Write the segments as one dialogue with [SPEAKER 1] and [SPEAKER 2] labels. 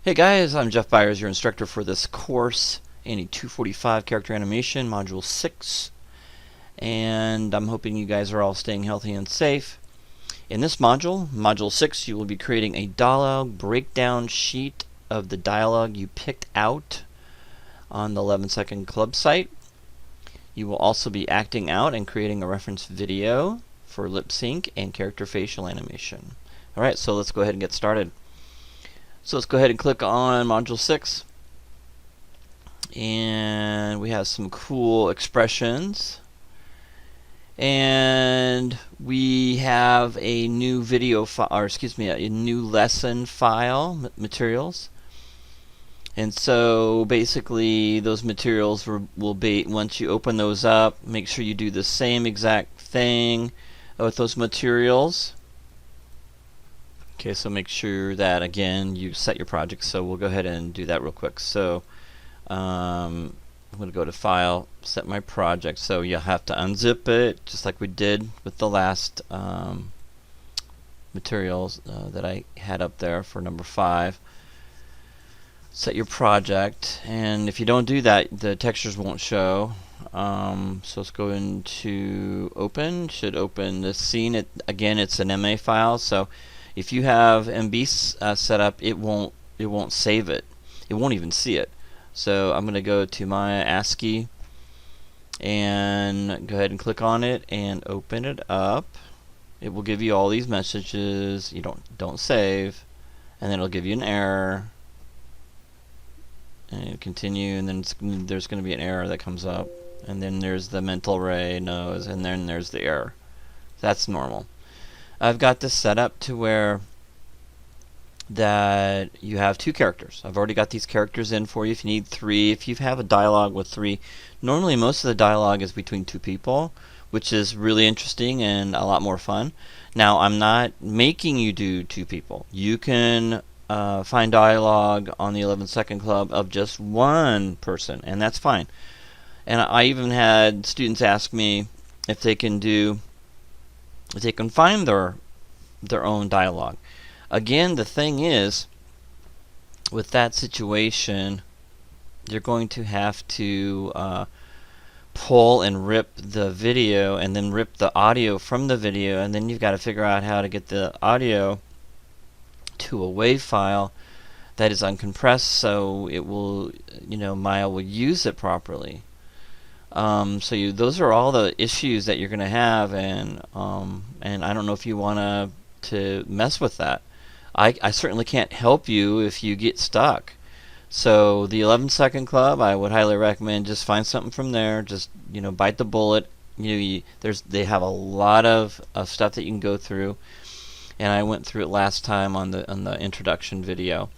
[SPEAKER 1] Hey guys, I'm Jeff Byers, your instructor for this course, ANY 245 Character Animation, Module 6. And I'm hoping you guys are all staying healthy and safe. In this module, Module 6, you will be creating a dialogue breakdown sheet of the dialogue you picked out on the 11 Second Club site. You will also be acting out and creating a reference video for lip sync and character facial animation. Alright, so let's go ahead and get started. So let's go ahead and click on Module 6. And we have some cool expressions. And we have a new video file, or excuse me, a new lesson file, materials. And so basically those materials will be, once you open those up, make sure you do the same exact thing with those materials. Okay, so make sure that, again, you set your project. So we'll go ahead and do that real quick. So I'm going to go to File, set my project. So you'll have to unzip it, just like we did with the last materials that I had up there for number 5. Set your project, and if you don't do that, the textures won't show. So let's go into Open. Should open the scene. Again, it's an MA file, so if you have MB set up, it won't save it. It won't even see it. So I'm going to go to my ASCII and go ahead and click on it and open it up. It will give you all these messages. You don't save, and then it'll give you an error. And continue, and then there's going to be an error that comes up, and then there's the mental ray nose, and then there's the error. That's normal. I've got this set up to where that you have 2 characters. I've already got these characters in for you. If you need 3, if you have a dialogue with 3, normally most of the dialogue is between 2 people, which is really interesting and a lot more fun. Now, I'm not making you do 2 people. You can find dialogue on the 11 Second Club of just 1 person, and that's fine. And I even had students ask me if they can find their own dialogue. Again, the thing is, with that situation, you're going to have to pull and rip the video and then rip the audio from the video, and then you've got to figure out how to get the audio to a WAV file that is uncompressed, so it will, Maya will use it properly. So those are all the issues that you're going to have, and I don't know if you want to mess with that. I certainly can't help you if you get stuck. So the 11 Second Club, I would highly recommend just find something from there. Just bite the bullet. They have a lot of stuff that you can go through, and I went through it last time on the introduction video.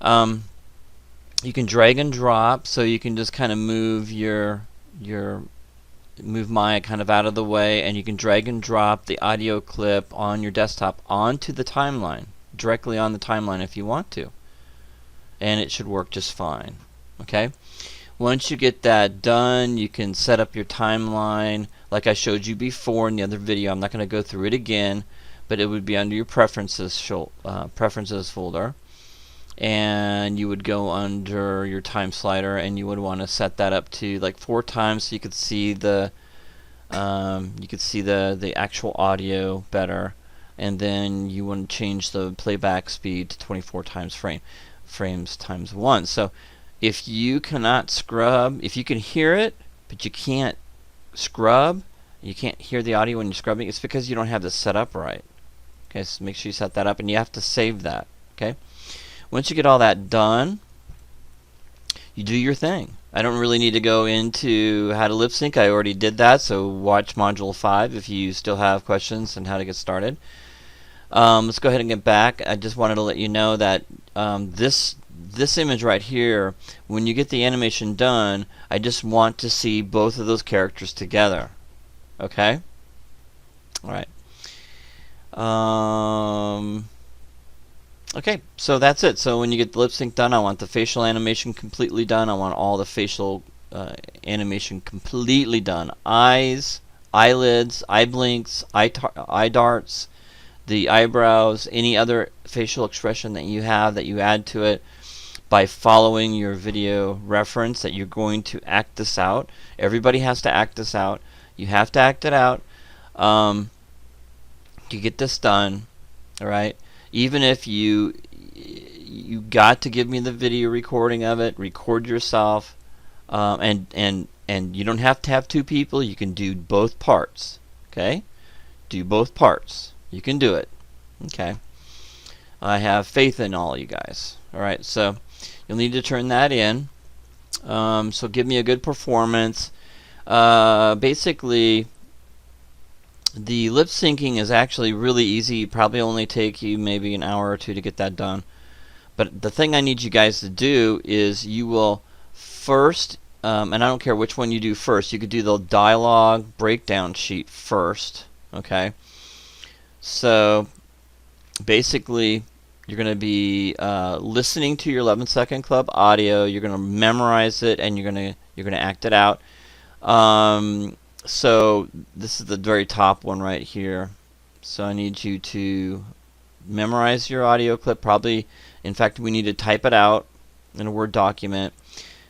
[SPEAKER 1] You can drag and drop, so you can just kind of move move Maya kind of out of the way, and you can drag and drop the audio clip on your desktop onto the timeline, directly on the timeline if you want to, and it should work just fine. Okay, once you get that done, you can set up your timeline like I showed you before in the other video. I'm not going to go through it again, but it would be under your preferences folder, and you would go under your time slider, and you would want to set that up to like 4 times so you could see the actual audio better, and then you want to change the playback speed to 24 times frames times 1. So if you cannot scrub, if you can hear it but you can't scrub, you can't hear the audio when you're scrubbing, it's because you don't have this set up right. Okay, so make sure you set that up, and you have to save that. Okay, once you get all that done, you do your thing. I don't really need to go into how to lip sync. I already did that, so watch Module 5 if you still have questions on how to get started. Let's go ahead and get back. I just wanted to let you know that this image right here, when you get the animation done, I just want to see both of those characters together. Okay? Alright. Okay, so that's it. So when you get the lip sync done, I want the facial animation completely done. I want all the facial animation completely done. Eyes, eyelids, eye blinks, eye darts, the eyebrows, any other facial expression that you have that you add to it. by following your video reference that you're going to act this out. Everybody has to act this out. You have to act it out to get this done. All right. Even if you got to give me the video recording of it, record yourself, and you don't have to have two people. You can do both parts. Okay. Do both parts. You can do it. Okay. I have faith in all you guys. Alright, so you'll need to turn that in. So give me a good performance. Basically, the lip syncing is actually really easy. Probably only take you maybe an hour or two to get that done. But the thing I need you guys to do is you will first, and I don't care which one you do first, you could do the dialogue breakdown sheet first. Okay. So basically, you're going to be listening to your 11-second club audio. You're going to memorize it, and you're going to act it out. So this is the very top one right here. So I need you to memorize your audio clip. Probably, in fact, we need to type it out in a Word document,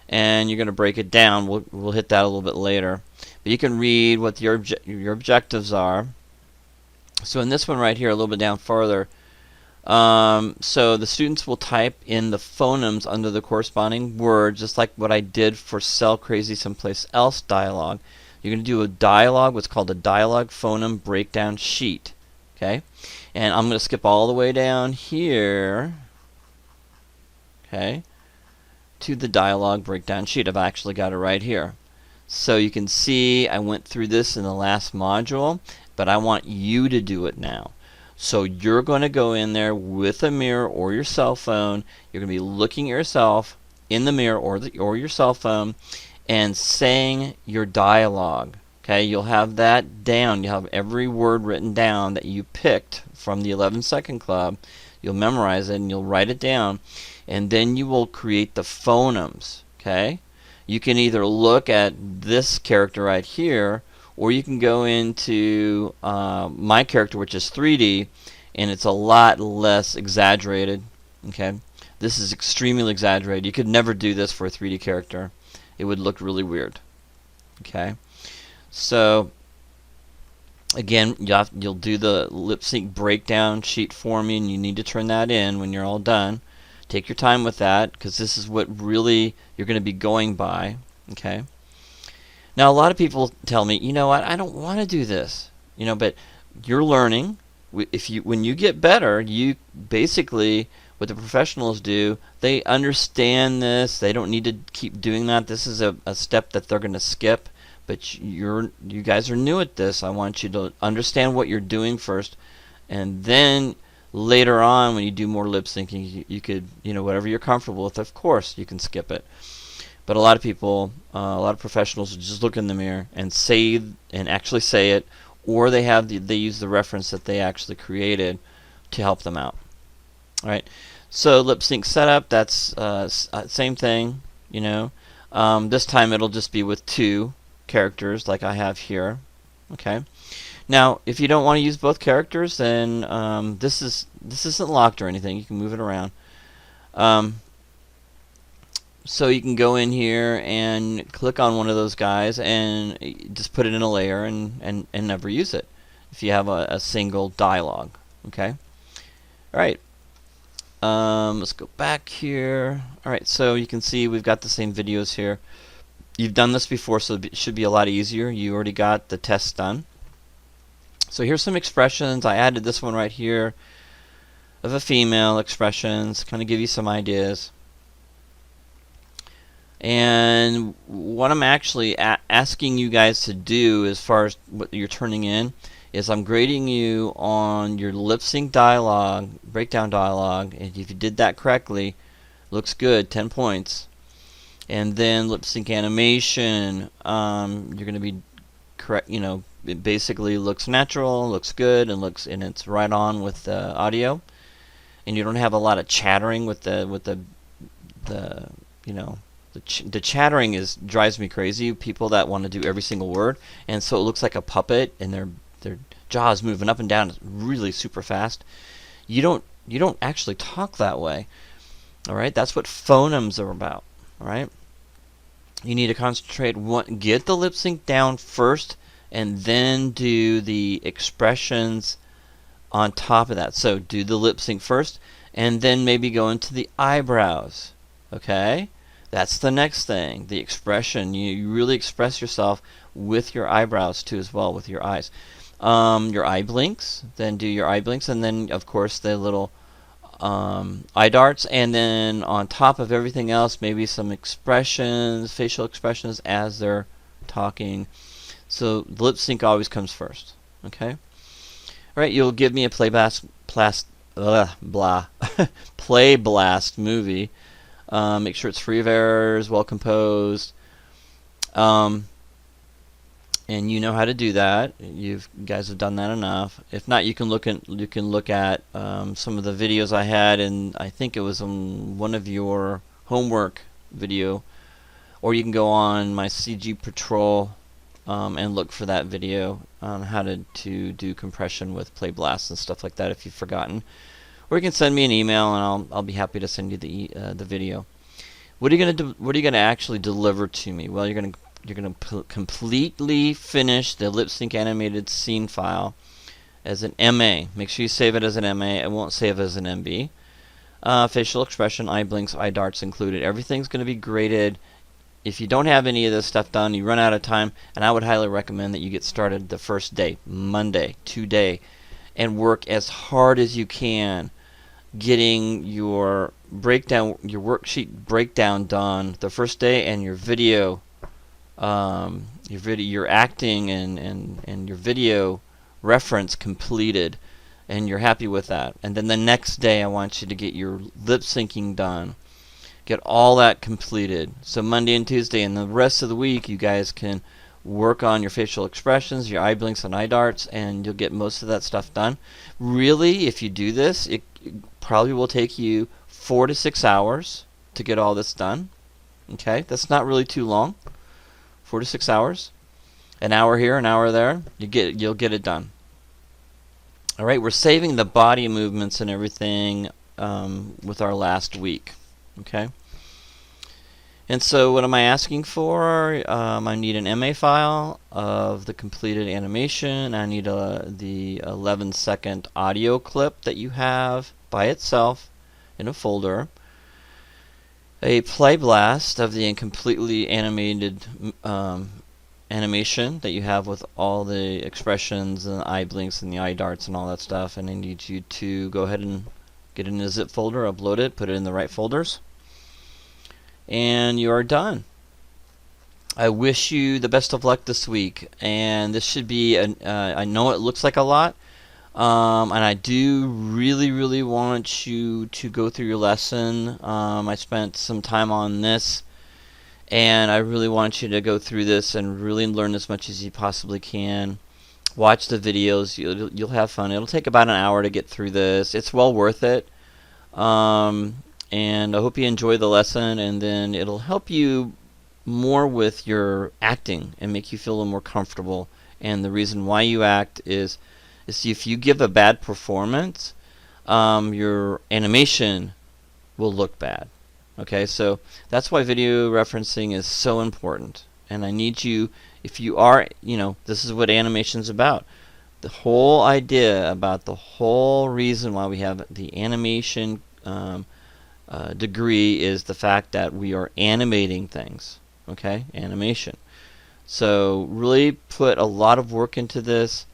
[SPEAKER 1] and you're going to break it down. We'll hit that a little bit later. But you can read what your objectives are. So in this one right here, a little bit down farther, so the students will type in the phonemes under the corresponding word, just like what I did for Sell Crazy Someplace Else dialogue. You're going to do a dialogue, what's called a dialogue phoneme breakdown sheet. Okay, and I'm going to skip all the way down here. Okay, to the dialogue breakdown sheet. I've actually got it right here. So you can see I went through this in the last module, but I want you to do it now. So you're going to go in there with a mirror or your cell phone. You're going to be looking at yourself in the mirror or your cell phone and saying your dialogue. Okay, you'll have that down. You'll have every word written down that you picked from the 11-second club. You'll memorize it and you'll write it down, and then you will create the phonemes. Okay, you can either look at this character right here, or you can go into my character, which is 3D, and it's a lot less exaggerated. Okay, this is extremely exaggerated. You could never do this for a 3D character. It would look really weird. Okay, so again, you'll do the lip sync breakdown sheet for me, and you need to turn that in when you're all done. Take your time with that, because this is what really you're going to be going by. Okay. Now, a lot of people tell me, you know what, I don't want to do this, but you're learning. When you get better, you basically, what the professionals do, they understand this. They don't need to keep doing that. This is a step that they're going to skip. But you guys are new at this. I want you to understand what you're doing first, and then later on, when you do more lip syncing, you could, whatever you're comfortable with, of course, you can skip it. But a lot of people, a lot of professionals just look in the mirror and actually say it, or they use the reference that they actually created to help them out. All right. So lip sync setup, that's same thing. This time it'll just be with two characters like I have here. Okay. Now, if you don't want to use both characters, then this isn't locked or anything. You can move it around. So you can go in here and click on one of those guys and just put it in a layer and never use it if you have a single dialogue. Okay. All right. Let's go back here. All right. So you can see we've got the same videos here. You've done this before, so it should be a lot easier. You already got the test done. So here's some expressions. I added this one right here of a female expressions, kind of give you some ideas. And what I'm actually asking you guys to do, as far as what you're turning in, is I'm grading you on your lip sync dialogue, breakdown dialogue, and if you did that correctly, looks good, 10 points. And then lip sync animation, you're going to be correct. It basically looks natural, looks good, and it's right on with the audio. And you don't have a lot of chattering with the chattering drives me crazy. People that want to do every single word, and so it looks like a puppet, and their jaws moving up and down really super fast. You don't actually talk that way. Alright, that's what phonemes are about. Alright, you need to concentrate, get the lip sync down first, and then do the expressions on top of that. So do the lip sync first, and then maybe go into the eyebrows. Okay? That's the next thing. The expression. You really express yourself with your eyebrows too as well, with your eyes. Your eye blinks, then do your eye blinks, and then of course the little eye darts, and then on top of everything else, maybe some expressions, facial expressions as they're talking. So the lip sync always comes first. Okay? Alright, you'll give me a play blast movie. Make sure it's free of errors, well composed. And you know how to do that. You guys have done that enough. If not, you can look at some of the videos I had, and I think it was one of your homework video, or you can go on my CG Patrol and look for that video on how to do compression with Play Blast and stuff like that if you've forgotten. Or you can send me an email and I'll be happy to send you the video. What are you gonna actually deliver to me? Well, you're gonna completely finish the lip sync animated scene file as an MA. Make sure you save it as an MA. It won't save as an MB. Facial expression, eye blinks, eye darts included. Everything's going to be graded. If you don't have any of this stuff done, you run out of time, and I would highly recommend that you get started the first day, Monday, today, and work as hard as you can getting your breakdown, your worksheet breakdown done the first day, and your video, your acting and your video reference completed, and you're happy with that. And then the next day I want you to get your lip syncing done. Get all that completed. So Monday and Tuesday and the rest of the week you guys can work on your facial expressions, your eye blinks and eye darts, and you'll get most of that stuff done. Really, if you do this, it probably will take you 4 to 6 hours to get all this done. Okay, that's not really too long. 4 to 6 hours. An hour here, an hour there. You'll get it done. All right, we're saving the body movements and everything with our last week. Okay. And so what am I asking for? I need an MA file of the completed animation. I need the 11-second audio clip that you have by itself in a folder. A play blast of the completely animated animation that you have with all the expressions and the eye blinks and the eye darts and all that stuff. And I need you to go ahead and get it in a zip folder, upload it, put it in the right folders, and you are done. I wish you the best of luck this week, and this should be I know it looks like a lot, and I do really want you to go through your lesson. I spent some time on this, and I really want you to go through this and really learn as much as you possibly can. Watch the videos. You'll have fun. It'll take about an hour to get through this. It's well worth it. And I hope you enjoy the lesson, and then it'll help you more with your acting and make you feel a little more comfortable. And the reason why you act is if you give a bad performance, your animation will look bad. Okay, so that's why video referencing is so important. And I need you, if you are, this is what animation's about. The whole idea about the whole reason why we have the animation degree is the fact that we are animating things. Okay, animation. So really put a lot of work into this,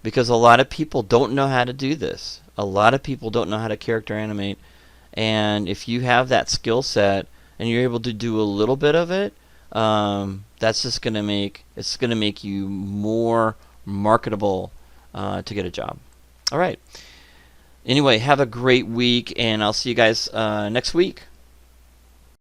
[SPEAKER 1] because a lot of people don't know how to do this. A lot of people don't know how to character animate, and if you have that skill set and you're able to do a little bit of it, that's just going to make you more marketable to get a job. All right. Anyway, have a great week, and I'll see you guys next week.